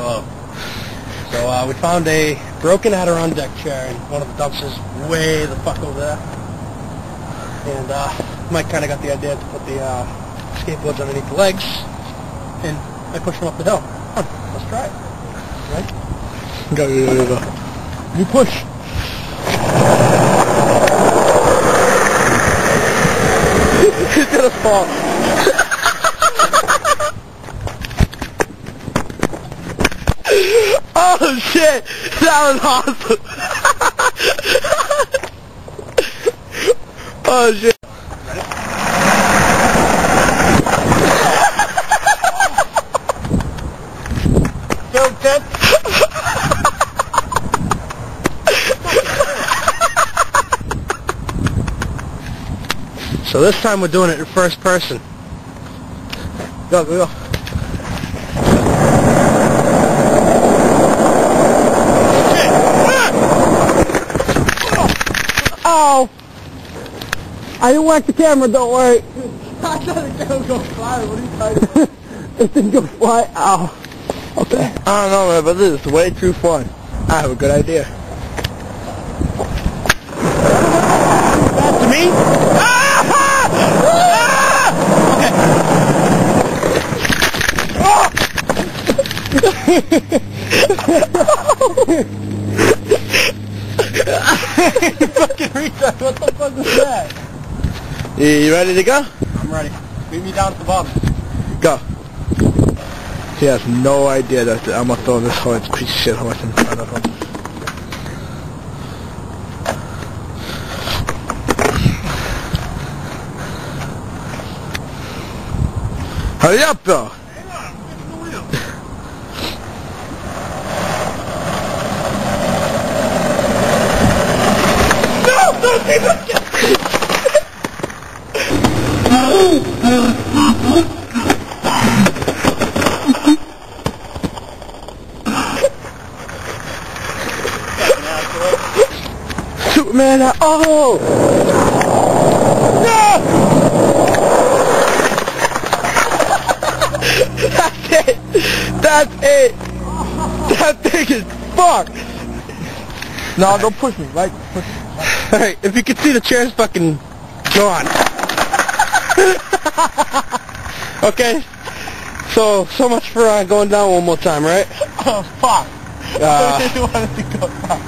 Hello. So we found a broken Adirondack chair in one of the dumpsters way the fuck over there. And Mike kind of got the idea to put the skateboards underneath the legs, and I pushed them up the hill. Come on, let's try it. Right? Go. You push. He's gonna fall. Oh shit! That was awesome! Oh shit! Still dead? So this time we're doing it in first person. Go. Oh! I didn't whack the camera, don't worry. I thought the camera would go fly. What are you trying to do? It didn't go fly. Ow. Okay. I don't know, man, but this is way too fun. I have a good idea. Back to me? Okay. Fucking retard, what the fuck was that? You ready to go? I'm ready. Meet me down at the bottom. Go. He has no idea that I'm gonna throw this horse piece of shit horse in front of him. Hurry up, though. Hang on, I'm fixing the wheel. Superman, oh! No! That's it! That's it! That thing is fucked! No, don't push me, right? Push me. Alright, if you can see, the chair's fucking gone. Okay? So much for going down one more time, right? Oh, fuck. I really wanted to go down.